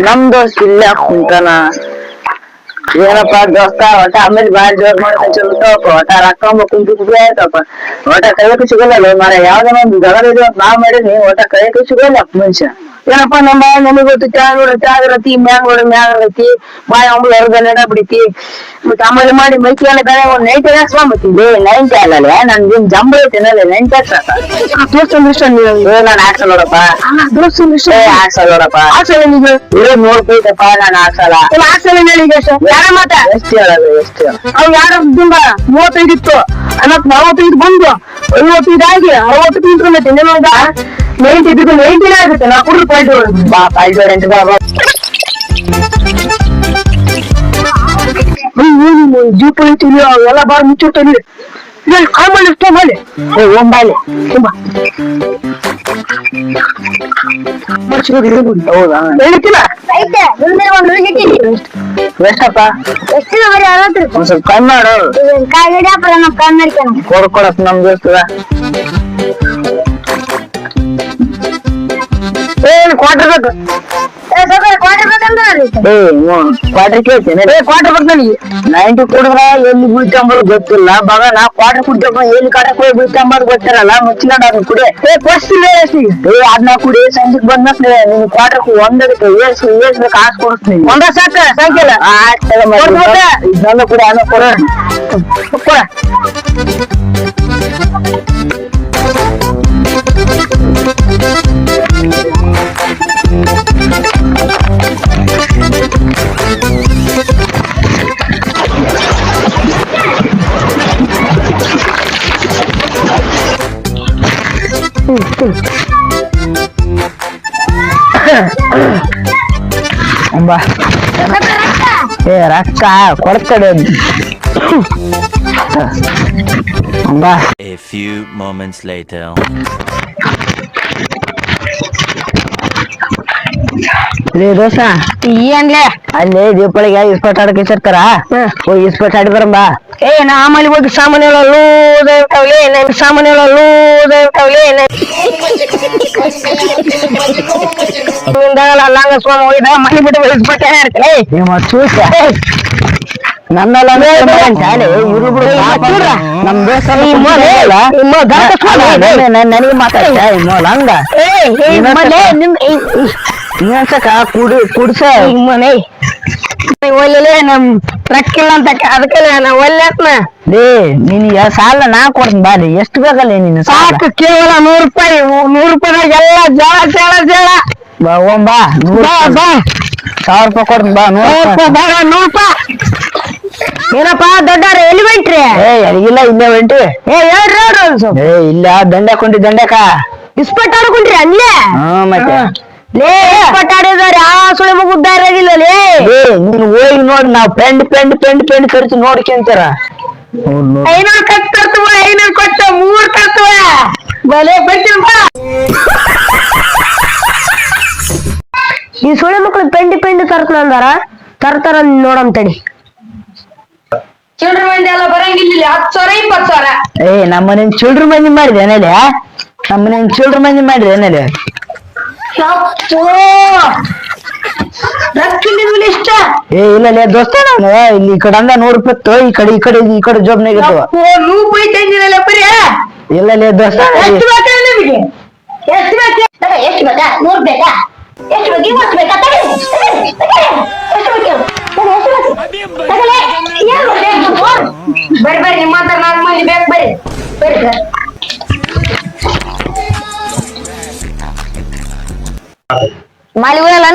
ನಮ್ ದೋಸ್ತ್ ಇಲ್ಲ ಕುಂತಾನ. ಏನಪ್ಪ ದೋಸ್ತ ಒಟ್ಟ ಆಮೇಲೆ ಬಾರಿ ಜೋರ್ ಮಾಡ್ಕೊಂಡ್ ಚಲೋಪ್ಪ ಒಟ್ಟ ರೊಕ್ಕ ಕುಂತು ಕುಡಿ ಆಯ್ತಪ್ಪ. ಒಟ್ಟ ಕೈಯಕ್ಕೂ ಸಿಗಲ್ಲ ಮಾರ ಯಾವ್ದನ ಒಂದು ಜಗಳ ಇದೆ ಅಂತ ನಾವ್ ಮಾಡಿದ್ನಿ ಒಟ್ಟ ಕೈಯಕ್ಕೂ ಸಿಗಲ್ಲ ಮನುಷ್ಯ. ಏನಪ್ಪಾ ನಮ್ಮ ನಮಗ್ ಗೊತ್ತು ತ್ಯಾಗರತಿ ಮ್ಯಾಗರತಿ ಬಾಯಿ ಅಂಬಳು ಹೊರಗ ನಡ ಬಿಡಿತಿ. ಮತ್ತೆ ಆಮೇಲೆ ಮಾಡಿ ಮೈಕಿ ಎಲ್ಲ ಬೇರೆ ಒಂದ್ 90 lakhs ಬಂದ್ಬಿಟ್ಟಿದ್ದೆ. 90 ಅಲ್ಲಲ್ಲ ನನ್ಗೇನ್ ಜಂಬ ಐತೇನಲ್ಲ 90 lakhs ದೋಸ್ತ ಇಷ್ಟ ನಾನು ಹಾಕ್ಸಲ್ ನೋಡಪ್ಪ. ದೋಸ್ತ ಇಷ್ಟ ಹಾಕ್ಸಲ್ ನೋಡಪ್ಪ. ಹಾಕ್ಸಲ್ಲ ನೀವು ಇರೋದ್ ನೋಡ್ಕೊಯ್ತಪ್ಪ ನಾನು ಹಾಕ್ಸಲ್ಲ. ಹಾಕ್ಸಲ್ಲ ಹೇಳಿ ಯಾರ ಮಾತ ಎಷ್ಟು ಹೇಳೋದು ಎಷ್ಟು ಅವ್ ಯಾರ ದುಂಬ 35 ಇತ್ತು 45 ಬಂದು 55 ಆಗಿ 60 ತಿಂಟ್ಕೊಂಡೈತೆ ನಿಮಗ 90 ಆಗುತ್ತೆ. ನಾ ಕುಡ್ದು ಪಾಯಿಂಟ್ ಬಾ ಪಾಯಿಂಟ್ ಬಾ ಜೀಪ್ ಐತಿಲಿ ಅವೆಲ್ಲ ಬಾರ್ ಮುಚ್ಚಿರ್ತಾನೆ. ಕಾಮಲ್ಲಿ ಇಷ್ಟ ಮಾಡಿ ಒಂಬಾಲೆ ತುಂಬಾ ಹೌದಾ ಹೇಳ್ತಿಲ್ಲ ಎಷ್ಟಪ್ಪ ಒಂದ್ ಸ್ವಲ್ಪ ಕಮ್ಮಿ ಮಾಡು. ಕೊಡಪ್ಪ ನಮ್ ದೋಸ್ತದ ಏನ್ ಕ್ವಾರ್ಟರ್ ಬೇಕು ಕ್ವಾರ್ಟರ್ ಕೇಳ್ತೇನೆ. ಕ್ವಾರ್ಟರ್ ಬೇಕು ನನಗೆ 90 ಕುಡಿದ್ರ ಎಲ್ಲಿ ಬೀಳ್ತಂಬರು ಗೊತ್ತಿಲ್ಲ ಮಗ. ನಾ ಕ್ವಾರ್ಟರ್ ಕುಡ್ತಪ್ಪ ಎಲ್ಲಿ ಕಡೆ ಹೋಗಿ ಬೀಳ್ತಂಬರ್ ಗೊತ್ತಿರಲ್ಲ ಮುಚ್ಚಿಕೊಂಡು ಅದನ್ನ ಕುಡಿ ಅದನ್ನ ಕುಡಿ ಸಂಜೆಗ್ ಬಂದ್ ನಿನ್ ಕ್ವಾರ್ಟರ್ ಒಂದಕ್ಕೆ ಏಸ್ಬೇಕು ಕಾಸು ಕೊಡಿಸ್ತೀನಿ. ಒಂದ ಸಾಕ ಸಾಕಿಲ್ಲ ಇದನ್ನ ಕುಡಿ ಅನ್ನ ಕೊಡ ಕೊಡ. ಏ ರೊಕ್ಕ ಕೊಡ್ತಡೆ. A few moments later. Dosa ಏನ್ಲೇ ಅಲ್ಲಿ ದೀಪಾವಳಿಗೆ ಇಸ್ಪಟ್ ಆಡಕ್ ಇರ್ತಾರ ಹೋಗಿ ಇಸ್ಪಟ್ ಆಡಿ ಬರಂಬಾ. ಏ ನಾ ಆಮೇಲೆ ಹೋಗಿ ಸಾಮಾನ್ಯ ಸಾಮಾನ್ಯ ಲಂಗ ಸ್ವಾಮಿ ಹೋಗಿದ ಮನೆ ಬಿಟ್ಟು ಇಸ್ಪಟ್ಟೆ ಚೂಸ ನನ್ನಲ್ಲ ನಮ್ ದೋಸ್ತ ನನಗೆ ಮಾತಾಡ್ತಾ ಹಂಗ ಇನ್ನೊಂದ್ಸಕ ಕುಡ್ಸ ಮನೆ ಒಲ್ಲೆ ನಮ್ ರಕ್ಕಿಲ್ಲ ಅಂತ ಅದಕ್ಕೆ ನಾ ಒಲ್ಲೆತ್ನ ಲೇ ನಿನಗೆ ಸಾಲ ನಾ ಕೊಡ್ತೀನಿ ಬಾಲಿ ಎಷ್ಟು ಬೇಕಲ್ಲ ನೀನು ಸಾಕು ಕೇವಲ 100 ರೂಪಾಯಿ 100 ರೂಪಾಯಿದಾಗ ಎಲ್ಲ ಜಳ ಬಾ ಓಂ ಬಾ 1000 ರೂಪಾಯಿ ಕೊಡ್ತೀನಿ ಬಾ 100 ರೂಪಾಯಿ ಏನಪ್ಪಾ ದೊಡ್ಡಾರ ಎಲ್ಲಿ ಬಂಟ್ರಿ? ಇಲ್ಲ ಇಲ್ಲೇ ಹೊಂಟ್ರಿ. ಹೇಳ್ರಿ ಇಲ್ಲ ದಂಡ ಹಾಕೊಂಡ್ರಿ ದಂಡಕ ಇಸ್ಪಟ್ ಆಡ್ಕೊಂಡ್ರಿ ಅಲ್ಲೇ. ಮತ್ತೆ ಲೇ ಇಸ್ಪಟ್ ಆಡಿದಾರೆ ಆ ಸುಳಿ ಮುಗುದ್ದಾರ ಲೇ ನೀನ್ ಹೋಗಿ ನೋಡಿ ನಾವ್ ಪೆಂಡ್ ಖರ್ಚು ನೋಡ್ಕೊಂತಾರ. ಐನೂರು ಖರ್ಚು ತರ್ತವ 500 ಕೊಟ್ಟ 3 ತರ್ತವ ಬಲೆ ಬರ್ತೀವಿ. ಈ ಸುಳಿ ಮಕ್ಳು ಪೆಂಡ್ ತರ್ತಂದಾರ ತರ್ತಾರ ನೋಡಮ್ ತಡಿ. ಚಿಲ್ಡ್ರ ಮಂದಿ ಎಲ್ಲ ಬರಂಗಿಲ್ಲ 10,000 20,000. ಏ ನಮ್ಮನೇನ್ ಚಿಲ್ಡ್ರ ಮಂದಿ ಮಾಡಿದೆ ಏನಲ್ಲಿ ನಮ್ಮನೇನ್ ಚಿಲ್ಡ್ರ ಮಂದಿ ಮಾಡಿದೆ ಏನಲ್ಲಿ ಇಷ್ಟ. ಏ ಇಲ್ಲ ದೋಸ್ತ ನಾನು ಇಲ್ಲಿ ಈ ಕಡೆ ಅಂದ 100 ರೂಪಾಯಿ ಈ ಕಡೆ ಜೋಬ್ನಾಗ ಇಲ್ಲ ದೋಸ್ತ ಎಷ್ಟು ಬೇಕಾ 100 ಬೇಕಾ ಎಷ್ಟು ಬೇಕಾ ಬರ್ರಿ ನಿಮ್ಮ ಹತ್ರ 4 ಮಂದಿ ಬೇಕು ಬರ್ರಿ ಮಾಲಿಗಲ್ಲ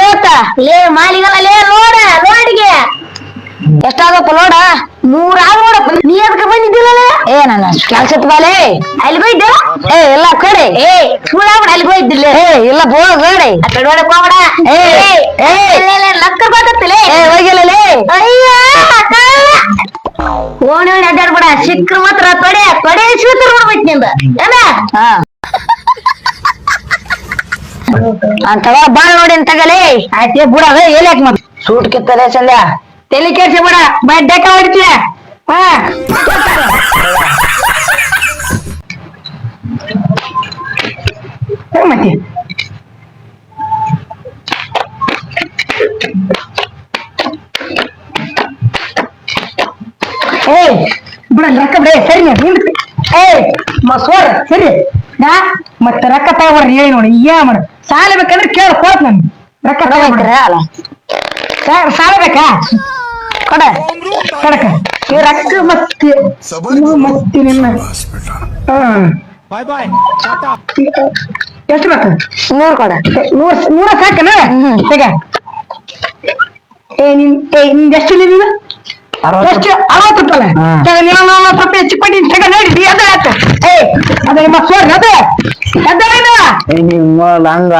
ಲೇ ಮಾಲಿಗಲ್ಲ ಲೇ ಲೋಡಿಗೆ ಎಷ್ಟಾಗಪ್ಪ ನೋಡ 3 ಆಗ ನೋಡಪ್ಪ. ನೀ ಅದಕ್ಕೆ ಬಂದಿದ್ದಿಲ್ಲ ಏ ನನ್ನ ಕೆಲ್ಸದ ಬಾಲೆ ಅಲ್ಲಿ ಬೈದ್ದೆ ಏ ಎಲ್ಲ ಕಡೆ ಏ ಸುಳ್ಳಾಗ್ಬಿಡ ಅಲ್ಲಿ ಬೈದಿಲ್ಲ ಏ ಇಲ್ಲ ಬೋಗಡೆ ಆ ಕಡೆ ನೋಡಕ್ ಹೋಗ್ಬೇಡ. ಲಕ್ಕ ಬರ್ತಲೇ ಏ ಹೋಗಿಲ್ಲಲೇ ಅಯ್ಯ ಓಣಿ ಅಡ್ಡಾಡ್ಬೇಡ ಸಿಕ್ಕ್ರ ಮಾತ್ರ ತೊಡೆ ಸಿಕ್ಕ್ರ ನೋಡ್ಬೇಕು ನಿಂದ ಏನ ತಗ ಬಾಳ್ ನೋಡಿ ತಗಲೇ ಆಯ್ತು ಬಿಡದ ಏಲ್ಯಾಕ ಮತ್ ಸೂಟ್ ಕಿತ್ತಲೆ ಸಂಧ್ಯ ತಲೆ ಕೆಡ್ಸಿ ಬೇಡ ಬಡ್ಡಕ ಹೊಡಿತೀಯ. ಮತ್ತೆ ಏಯ್ ಬಿಡ ರೊಕ್ಕ ಬಿಡ ಸರಿ ನಿಂದ್ರಿ. ಏಯ್ ಸೋರ ಸರಿ ನಾ ಮತ್ತೆ ರೊಕ್ಕ ತಗೊಳ್ರಿ ಹೇಳಿ ನೋಡಿ ಏನ್ ಮಾಡ ಸಾಲ ಬೇಕಂದ್ರೆ ಕೇಳ ಕೊಡ್ತ ನನ್ ರೊಕ್ಕ ತಗೊಳ್ರ ಸಾಲ ಬೇಕಾ ಕೊಡ ಕೊಡಕ ಈ ರೊಕ್ಕ ಮತ್ತೆ ಮತ್ತೆ ನಿನ್ನ ಎಷ್ಟು ಬೇಕು 100 ಕೊಡ 100 ಸಾಕನ ಈಗ ನಿಮ್ದು ಎಷ್ಟು ನೀನು ಎಷ್ಟು 60 ರೂಪಾಯಿ ನೀವು 40 ರೂಪಾಯಿ ಹೆಚ್ಚು ಕೊಡಿ ತಗ ನೋಡಿ ಅದೇ ಆಯ್ತು ಅದೇ ಮಕ್ಕಳು ಅದೇ ನಿಮ್ಮ ಹಂಗ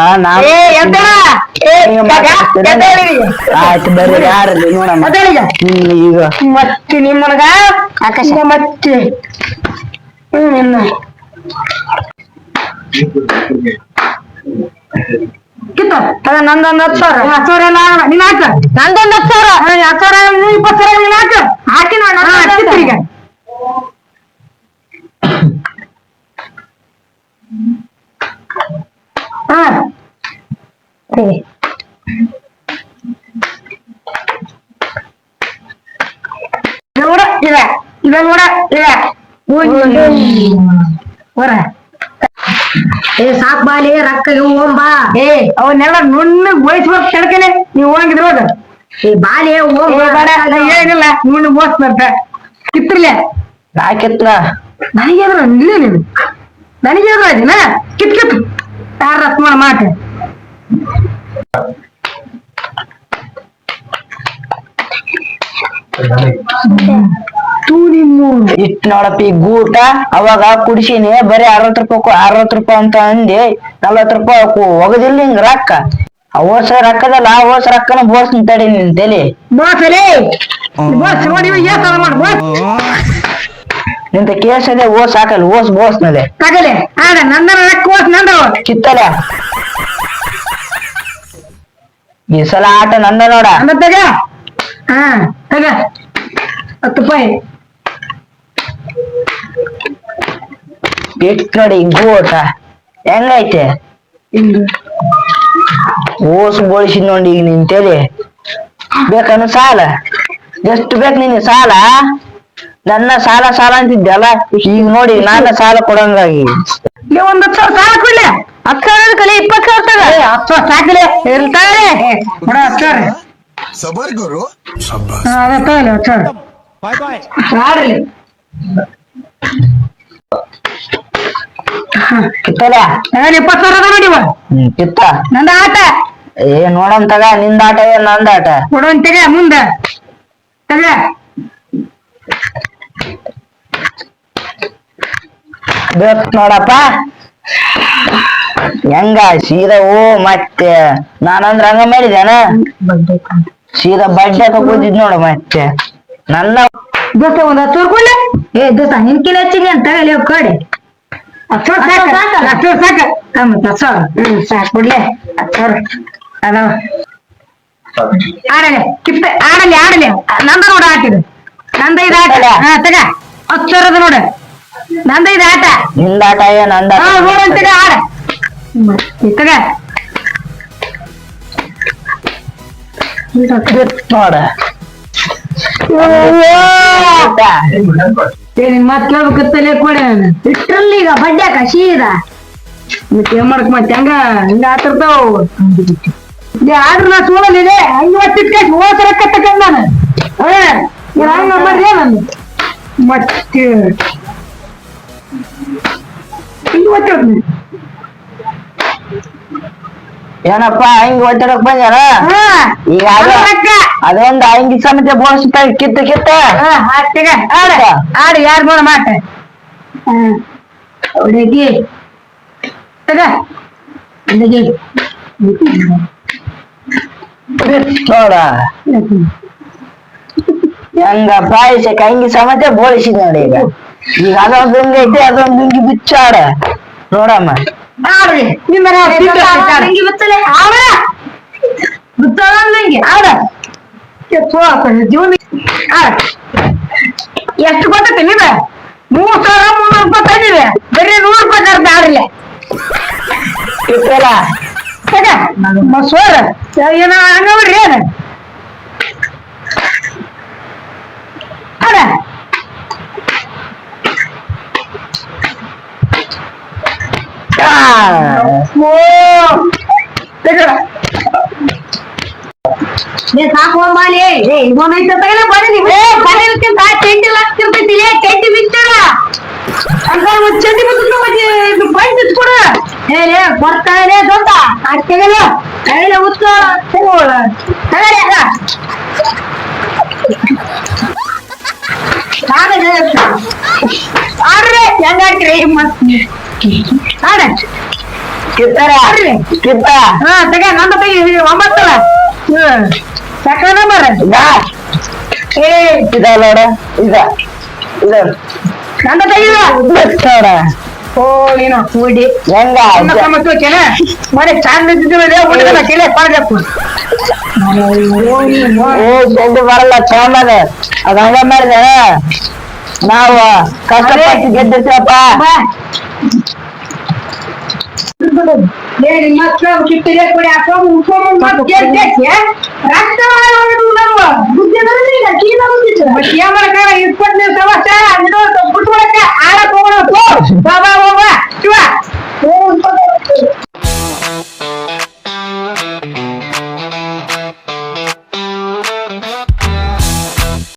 ಆಯ್ತು ಬರ್ರಿ ಯಾರಲ್ಲಿ ನೋಡಮ್ಮ ಈಗ ಮತ್ತೆ ನಿಮ್ಮನಗ ಆಕಾಶ ಮತ್ತೆ ಕಿತ್ತ ಅದ ನಂದೊಂದು 10,000 10,000 ನೀನ್ ಹಾಕ ನಂದೊಂದು 10,000 10,000 20,000 ನೀನ್ ಹಾಕ ಹಾಕಿ ನೋಡಿ ಈಗ ಹಾ ನೋಡ ಇದ ನೋಡ ಇದ ಹೊರ ಸಾಕ್ ಬಾಲಿ ರೊಕ್ಕ ಓಂಬಾ ಅವನ್ನೆಲ್ಲ ನುಣ್ಣು ಗೋಯಿಸ್ಬೇಕು ತಡ್ಕನೆ ನೀವು ಹೋಗಿದ್ರು ಹೋದ ಬಾಲಿ ಏನಿಲ್ಲ ನುಣ್ಣು ಗೋಸ್ಬರ್ತ ಕಿತ್ರಲೆ ನಾ ಕಿತ್ನ ನನಗೇದ್ರ ಇಲ್ಲ ನೀನು ನನಗೇದ್ರ ಅದಿನ ಕಿತ್ ಯಾರ ರತ್ ಮಾಡ ಮಾಟ ಇಟ್ ನೋಡಪ್ಪ ಈ ಗೂಟ ಅವಾಗ ಕುಡಿಸಿನಿ ಬರೀ 60 ರೂಪಾಯಿ ಅಂತ ಅಂದಿ 40 ರೂಪಾಯಿ ಒಗದಿಲ್ಲ ಹಿಂಗ ರೊಕ್ಕ ಓಸ ರೊಕ್ಕದಲ್ಲ ಓಸ ರೊಕ್ಕನ ಬೋಸ್ ತಡಿ ನಿನ್ ತಲಿ ನಿಂತ ಕೇಸ್ ಅದೇ ಓಸ್ ಹಾಕಲ್ಲ ಬೋಸ್ನದೆ ತಗಲೆ ಆಡ ನಂದರ ರೊಕ್ಕ ಓಸ್ ನಂದವ ಕಿತ್ತಲ ಈ ಸಲ ಆಟ ನಂದ ನೋಡ ತಗ ಹಾ ತಗ 10 ರೂಪಾಯಿ ಇಟ್ ನೋಡಿ ಗೂಟ ಹೆಂಗೈತೆ ಓಸ್ ಬೋಳಿಸಿದ್ ನೋಡಿ ಈಗ ನಿನ್ ತಲೆ ಬೇಕನ್ನು ಸಾಲ ಎಷ್ಟು ಬೇಕು ನಿನ್ ಸಾಲ ನನ್ನ ಸಾಲ ಅಂತಿದ್ದಲ್ಲ ಈಗ ನೋಡಿ ನಾನ ಸಾಲ ಕೊಡಂಗಾಗಿ ಒಂದ್ 10,000 ಸಾಲ ಕೊಡ್ಲೆ 10,000 ಕಲೆ 20,000 ತಗ 10,000 ಸಾಕಲೆ ಇರ್ತಾರೆ ಬಡ 10,000 सबर करो ಅದ ತಗಲೆ 10,000 ಬಾಯ್ ಬಾಯ್ ಆಡಲಿ ಕಿತ್ತಲ 20,000 ನೋಡಿವ ಕಿತ್ತ ನಂದ ಆಟ ನೋಡಮ್ ತಗ ನಿಂದ ಆಟ ಏನ್ ನಂದ ಆಟ ಕೊಡೋನ್ ತಗ ಮುಂದ ತಗ ಬೇಕು ನೋಡಪ್ಪ ಹೆಂಗ ಸೀದಾ ಮತ್ತೆ ನಾನಂದ್ರ ಹಂಗ ಮಾಡಿದೇನ ಸೀದಾ ಬಡ್ಡೆ ಕೂತಿದ್ ನೋಡ ಮತ್ತೆ ನನ್ನ ದೋಸ್ತ ಒಂದ್ 10,000 ಕೊಡ್ಲೆ ದೋಸ್ತ ನಿನ್ಕಿನ ಹೆಚ್ಚಿಗೆ ಅಂತ ಹೇಳಿ ಕೊಡಿ 10,000 ಸಾಕ ಮತ್ತೆ 10,000 ಸಾಕ್ ಕೊಡ್ಲೆ 10,000 ಅದಾವ ಆಡಲೆ ಕಿತ್ತ ಆಡಲಿ ನಂದ ನೋಡ ಆಟಿದು ನಂದ ಇದು ಆಟ ಹಾ ತಗ 10,000 ನೋಡ ನಂದ ಇದು ಆಟ ನಿಂದ ಆಟ ಏನ್ ನಂದ ನೋಡಂತಗ ಆಡ ತಗ ನೋಡ ಮತ್ ಕೇಳ್ಬೇಕತ್ತಲೇ ಕೊಡ ಇಟ್ರಲ್ಲಿ ಈಗ ಬಡ್ಡ್ಯಾಕ ಸೀದ ಮತ್ತೆ ಏನ್ ಮಾಡಕ್ ಮತ್ತೆ ಹಂಗ ಆತಿರ್ತಾವ ಆದ್ರೂ ನಾ ಸೋಲಲ್ಲಿದೆ ಹಂಗ ಒಟ್ಟಿಟ್ಕಾಶ್ ಹೋಸ ರೊಕ್ಕ ತಕೊಂಡ್ ನಾನು ಹಂಗ ಬರ್ರಿ ನಾನು ಮತ್ತೆ ಹಿಂಗ ಒಟ್ಟಿರ್ತೀನಿ ಏನಪ್ಪ ಹಿಂಗ್ ಒತ್ತಡಕ್ ಬಂದಾರ ಈಗ ಅದೊಂದು ಅಂಗಿ ಸಮೇತ ಬೋಳ್ಸ್ತಾ ಕಿತ್ತ ಆಡು ಯಾರು ನೋಡ ಮಾಟ ಹುಡುಗಿ ತಗ ಹುಡುಗಿ ನೋಡ ಹೆಂಗ ಪಾಯಸಕ್ಕೆ ಅಂಗಿ ಸಮೇತ ಬೋಳಿಸಿದ್ ನೋಡಿ ಈಗ ಅದೊಂದು ದುಂಗಿ ಐತಿ ಅದೊಂದು ದುಂಗಿ ಬಿಚ್ಚಾಡ ನೋಡಮ್ಮ ಆಡ್ರಿ ನಿಮ್ಮ ಆಡ ಜೀವನ ಎಷ್ಟು ಕೊಟ್ಟೈತಿ ನೀವ 3,300 ರೂಪಾಯಿ ತಂದಿದೆ ಬರೀ 100 ರೂಪಾಯಿ ಕರ್ದ ಆಡ್ರಿಲ್ಲ ಕಿತ್ತಲ ತಗ ಮಸೋರ ಏನ ಹಂಗವ್ರಿ ಏನ ಅದ ಸಾಕು ಮಾಲಿ ಇದೊಂದೈತ ತಗಲ ಬರೀ ನೀವು ಮನೆಗಿಂತ ಟೆಂಟಿ ಹಾಕ್ತಿರ್ತೈತಿ ಟೆಂಟಿ ಬಿಚ್ಚಲ್ಲ ಹಂಗ ಒಂದ್ ಚಂಡಿ ಬಂದು ಮತ್ತೆ ಬೈಕ್ ಇಟ್ಕೊಡ ಹೇಳಿ ಬರ್ತಾನೆ ದೊಡ್ಡ ಆಗ್ತಿಗಲ್ಲ ಹೇಳಿ ಉತ್ತ ತಗೋಳ ತಗರಿ ಆಡ್ರಿ ಹೆಂಗಾಡ್ರಿ ಆಡ ಕಿತ್ತಾರ ಕಿತ್ತ ಹಾ ತಗ ನಂದ ತೆಗಿ 9 ಸಕಲ ನಂಬರ್ ಏ ಇದ ನೋಡ ಇದ ಇದ ನಂದ ತೆಗಿದ ನೋಡ ಓ ನೀನು ಹುಡಿ ಹೆಂಗ ಮತ್ತು ಕೆಲ ಮನೆ ಚಾಂದ್ ಇದ್ದಿದ್ರೆ ಹುಡುಗನ ಕೆಲೆ ಪಾಡ್ಬೇಕು ಓ ಚೆಂಡು ಬರಲ್ಲ ಚಾಮದ ಅದ ಹಂಗ ಮಾಡಿದ ನಾವು ಕಷ್ಟಪಟ್ಟು ಗೆದ್ದಿರ್ತೀವಪ್ಪ ಮಕ್ಕಳು ಕಿಟ್ಟಿಗೆ ಕೊಡಿ ಹಾಕೊಂಡು ರಕ್ತ